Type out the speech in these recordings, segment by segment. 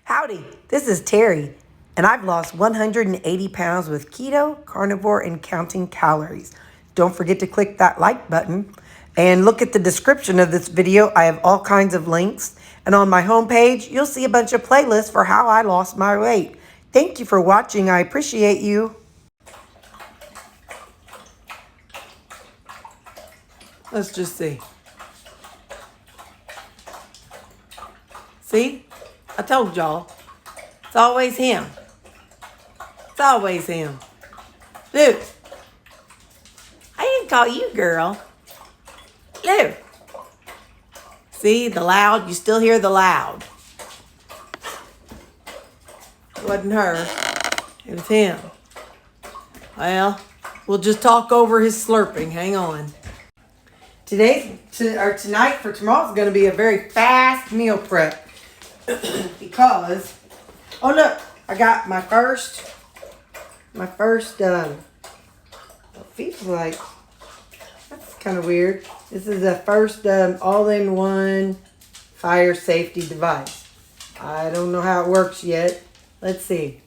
Howdy, this is Terry, and I've lost 180 pounds with keto, carnivore, and counting calories. Don't forget to click that like button and look at the description of this video. I have all kinds of links, and on my homepage, you'll see a bunch of playlists for how I lost my weight. Thank you for watching. I appreciate you. Let's just see. See? I told y'all. It's always him. It's always him. Luke. I didn't call you girl. Luke. See, the loud. You still hear the loud. It wasn't her. It was him. Well, we'll just talk over his slurping. Hang on. Tonight for tomorrow is going to be a very fast meal prep. Because, oh look, I got my first, feels like, that's kind of weird. This is the first all-in-one fire safety device. I don't know how it works yet. Let's see.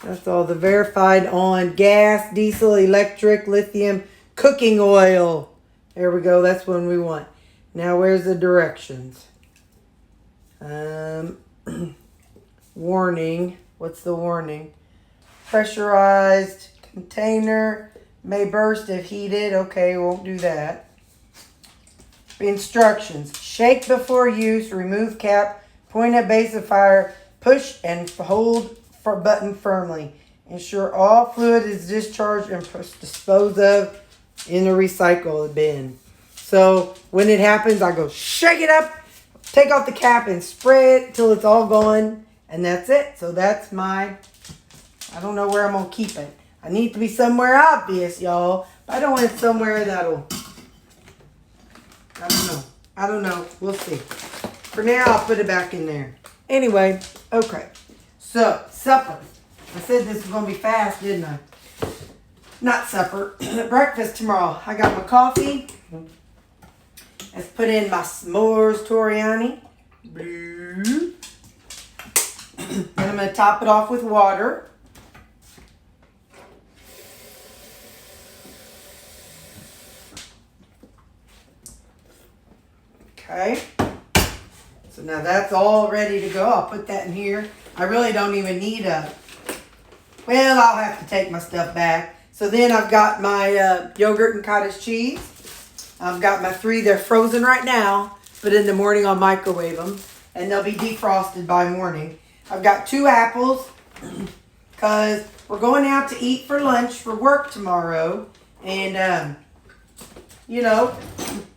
That's all the verified on gas, diesel, electric, lithium, cooking oil. There we go. That's one we want. Now, where's the directions? Warning. What's the warning? Pressurized container may burst if heated. Okay, won't do that. Instructions. Shake before use. Remove cap. Point at base of fire. Push and hold for button firmly. Ensure all fluid is discharged and disposed of in the recycle bin. So when it happens, I go shake it up, take off the cap and spray it till it's all gone. And that's it. So that's my, I don't know where I'm going to keep it. I need to be somewhere obvious, y'all. But I don't want it somewhere that'll, I don't know. We'll see. For now, I'll put it back in there. Anyway, okay. So, supper. I said this was going to be fast, didn't I? Not supper. Breakfast tomorrow. I got my coffee. Let's put in my s'mores Toriani. Then I'm going to top it off with water. Okay. So now that's all ready to go. I'll put that in here. I really don't even need well, I'll have to take my stuff back. So then I've got my yogurt and cottage cheese. I've got my 3. They're frozen right now, but in the morning I'll microwave them, and they'll be defrosted by morning. I've got 2 apples because we're going out to eat for lunch for work tomorrow. And, you know,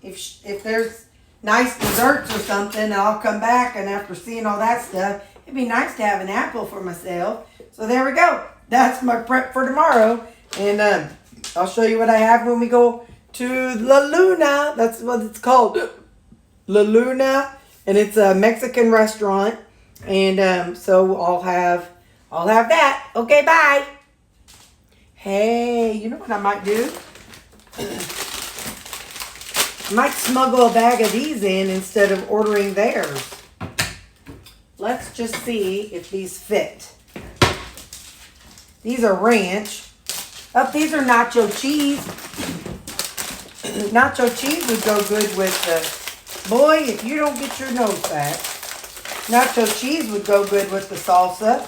if there's nice desserts or something, I'll come back, and after seeing all that stuff, it'd be nice to have an apple for myself. So there we go. That's my prep for tomorrow. And I'll show you what I have when we go to La Luna. That's what it's called. La Luna. And it's a Mexican restaurant. And so I'll have that. Okay, bye. Hey, you know what I might do? I might smuggle a bag of these in instead of ordering theirs. Let's just see if these fit. These are ranch. Oh, these are nacho cheese. Nacho cheese would go good with the, boy, if you don't get your nose back, nacho cheese would go good with the salsa.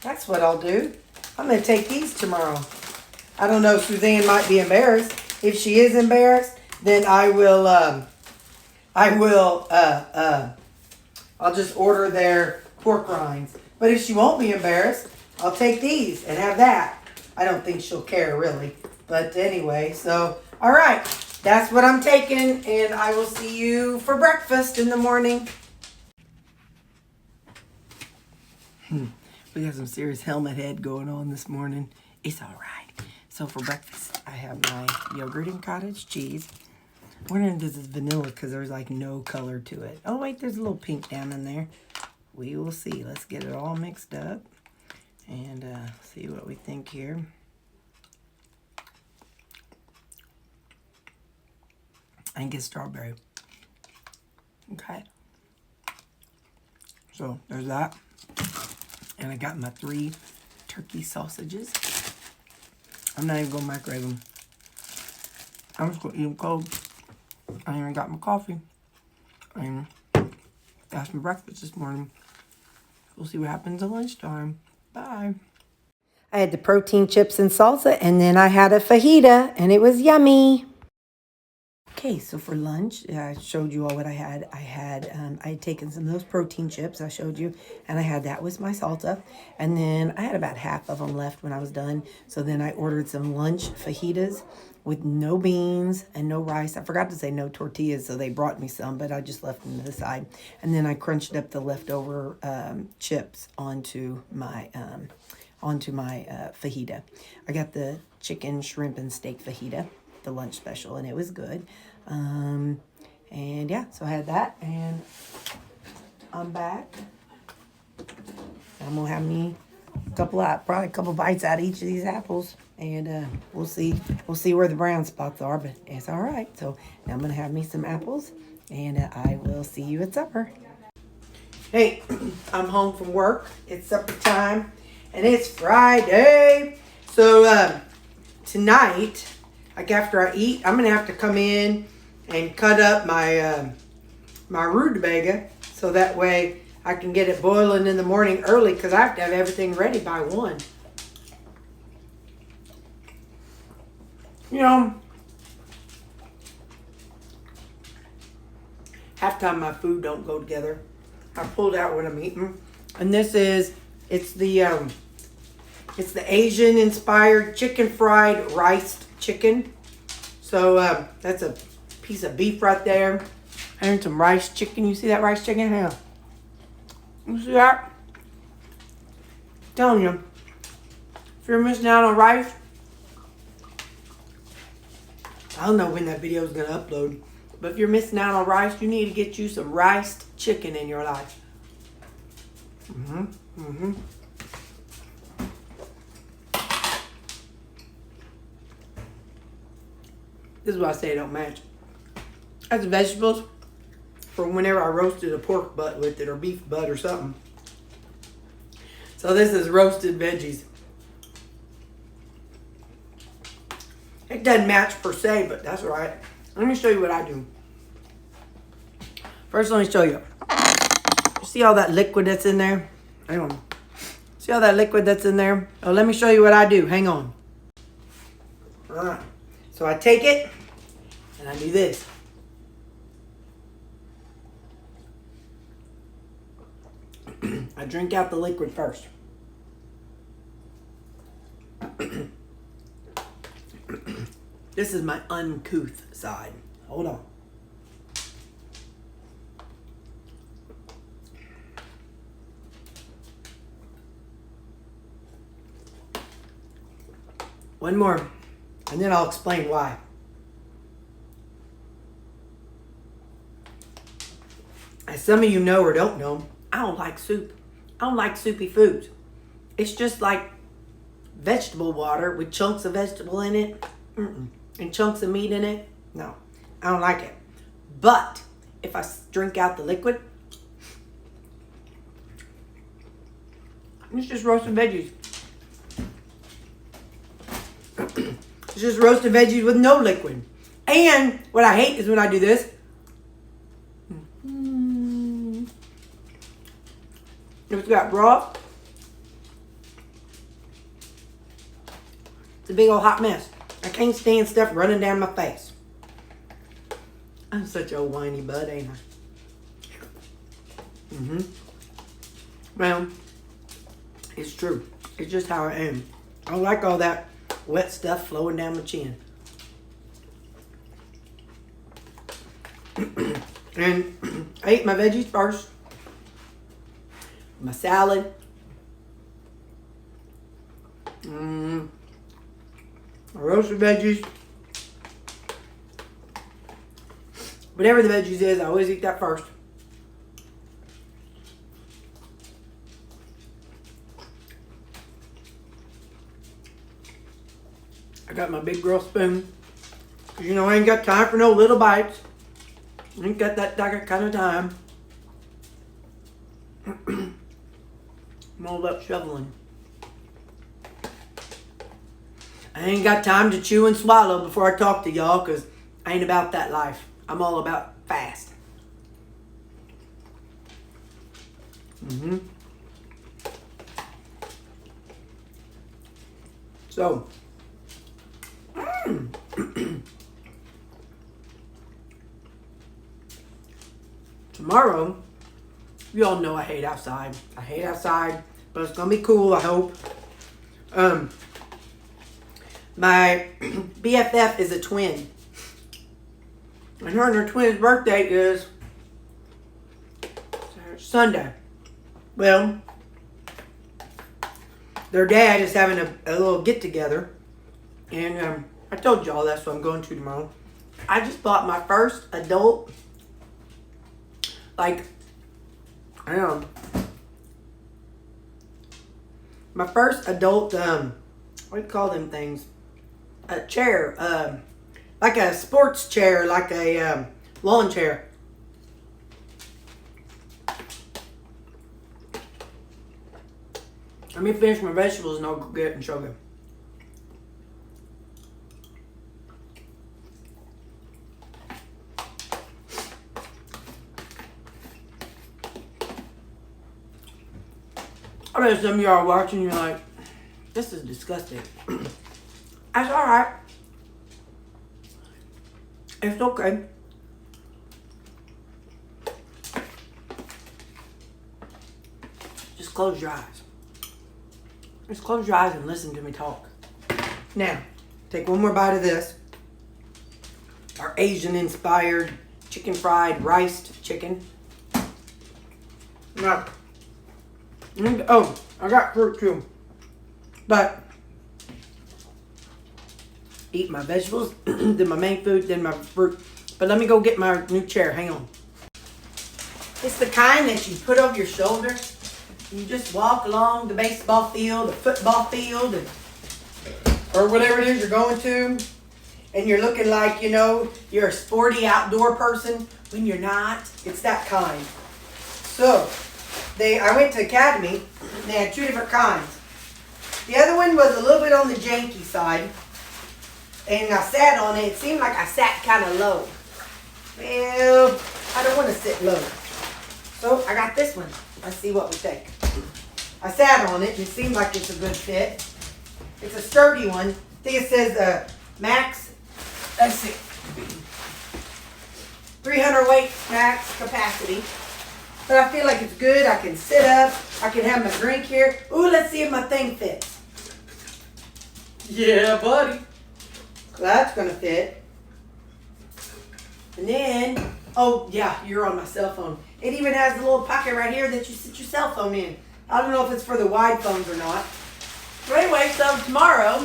That's what I'll do. I'm going to take these tomorrow. I don't know, Suzanne might be embarrassed. If she is embarrassed, then I'll just order their pork rinds. But if she won't be embarrassed, I'll take these and have that. I don't think she'll care, really. But anyway, so, all right. That's what I'm taking, and I will see you for breakfast in the morning. We got some serious helmet head going on this morning. It's all right. So for breakfast, I have my yogurt and cottage cheese. I'm wondering if this is vanilla because there's like no color to it. Oh, wait, there's a little pink down in there. We will see. Let's get it all mixed up and see what we think here. I think it's strawberry. Okay. So there's that. And I got my 3 turkey sausages. I'm not even going to microwave them. I'm just going to eat them cold. I even got my coffee. And that's my breakfast this morning. We'll see what happens at lunchtime. Bye. I had the protein chips and salsa, and then I had a fajita, and it was yummy. Okay, so for lunch, I showed you all what I had. I had taken some of those protein chips I showed you, and I had that with my salsa. And then I had about half of them left when I was done. So then I ordered some lunch fajitas with no beans and no rice. I forgot to say no tortillas, so they brought me some, but I just left them to the side. And then I crunched up the leftover chips onto my fajita. I got the chicken, shrimp, and steak fajita, the lunch special, and it was good. And yeah, so I had that, and I'm back. I'm gonna have me probably a couple bites out of each of these apples, and we'll see where the brown spots are, but it's all right. So now I'm gonna have me some apples, and I will see you at supper. Hey, I'm home from work. It's supper time, and it's Friday. So tonight, like after I eat, I'm gonna have to come in and cut up my my rutabaga, so that way I can get it boiling in the morning early, because I have to have everything ready by 1. You know, half time my food don't go together. I pulled out what I'm eating, and it's the Asian inspired chicken fried rice chicken. So that's a piece of beef right there, and some rice chicken. You see that rice chicken? Yeah. You see that? I'm telling you, if you're missing out on rice, I don't know when that video is gonna upload, but if you're missing out on rice, you need to get you some riced chicken in your life. This is why I say it don't match. That's vegetables for whenever I roasted a pork butt with it, or beef butt or something. So this is roasted veggies. It doesn't match per se, but that's all right. Let me show you what I do. First, let me show you. See all that liquid that's in there? Hang on. See all that liquid that's in there? Oh, let me show you what I do. Hang on. All right. So I take it and I do this. I drink out the liquid first. This is my uncouth side. Hold on. One more, and then I'll explain why. As some of you know or don't know, I don't like soup. I don't like soupy foods. It's just like vegetable water with chunks of vegetable in it. And chunks of meat in it. No, I don't like it. But if I drink out the liquid, it's just roasted veggies. It's just roasted veggies with no liquid. And what I hate is when I do this. If it's got broth, it's a big old hot mess. I can't stand stuff running down my face. I'm such a whiny bud, ain't I? Well, it's true. It's just how I am. I don't like all that wet stuff flowing down my chin. And I eat my veggies first. My salad. My roasted veggies. Whatever the veggies is, I always eat that first. I got my big girl spoon. Cause you know I ain't got time for no little bites. I ain't got that kind of time. all up shoveling. I ain't got time to chew and swallow before I talk to y'all, because I ain't about that life. I'm all about fast. So, tomorrow, you all know I hate outside. I hate outside, but it's gonna be cool, I hope. My BFF is a twin. And her and her twin's birthday is Sunday. Well, their dad is having a little get-together. And I told y'all that's what I'm going to tomorrow. I just bought my first adult, like, I don't know, my first adult, what do you call them things? A chair, like a sports chair, like a lawn chair. Let me finish my vegetables and I'll go get it and show you. I bet some of y'all are watching, you're like, this is disgusting. That's alright. It's okay. Just close your eyes. Just close your eyes and listen to me talk. Now, take one more bite of this. Our Asian-inspired chicken fried riced chicken. Now, oh, I got fruit too. But, eat my vegetables, then my main food, then my fruit. But let me go get my new chair. Hang on. It's the kind that you put over your shoulder. You just walk along the baseball field, the football field, or whatever it is you're going to. And you're looking like, you know, you're a sporty outdoor person when you're not. It's that kind. So, I went to Academy. They had two different kinds. The other one was a little bit on the janky side. And I sat on it. It seemed like I sat kind of low. Well, I don't want to sit low. So I got this one. Let's see what we think. I sat on it and it seemed like it's a good fit. It's a sturdy one. I think it says max, let's see, 300 weight max capacity. But I feel like it's good. I can sit up. I can have my drink here. Ooh, let's see if my thing fits. Yeah, buddy. So that's going to fit. And then, oh yeah, you're on my cell phone. It even has a little pocket right here that you sit your cell phone in. I don't know if it's for the wide phones or not. But anyway, so tomorrow,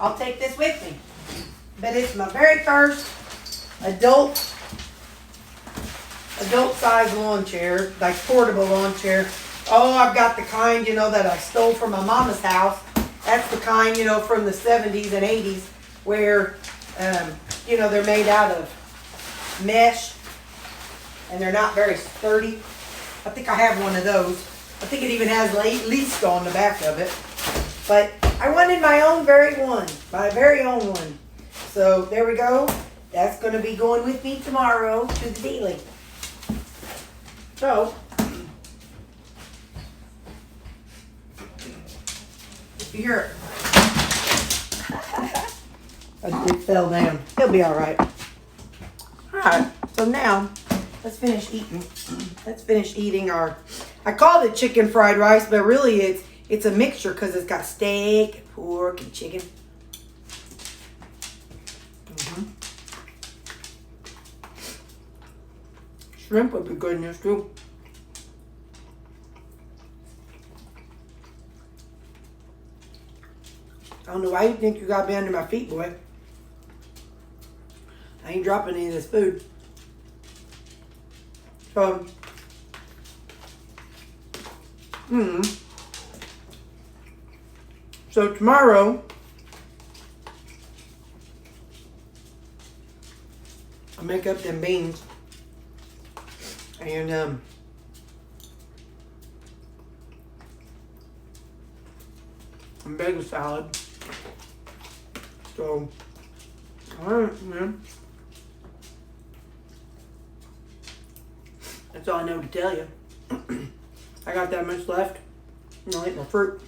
I'll take this with me. But it's my very first adult size lawn chair, like portable lawn chair. Oh, I've got the kind, you know, that I stole from my mama's house. That's the kind, you know, from the 70s and 80s where, you know, they're made out of mesh and they're not very sturdy. I think I have one of those. I think it even has Leist on the back of it. But I wanted my own very own one. So there we go. That's going to be going with me tomorrow to the dealing. So, if you hear it fell down. It'll be all right. All right. So now, let's finish eating. Let's finish eating our. I called it chicken fried rice, but really it's a mixture because it's got steak, and pork, and chicken. Shrimp would be good in this too. I don't know why you think you got me under my feet, boy. I ain't dropping any of this food. So, so tomorrow, I'll make up them beans. And and bagel salad. So, alright, man. That's all I know to tell you. I got that much left. I'll eat my fruit.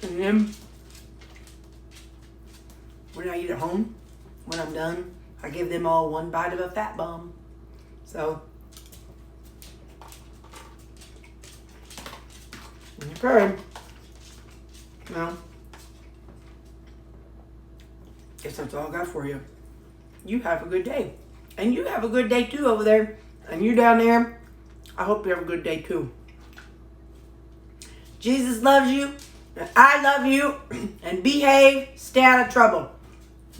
And then, when I eat at home, when I'm done, I give them all one bite of a fat bomb. So, okay. Well, guess that's all I got for you. You have a good day. And you have a good day too over there. And you down there, I hope you have a good day too. Jesus loves you. And I love you. And behave. Stay out of trouble.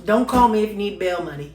Don't call me if you need bail money.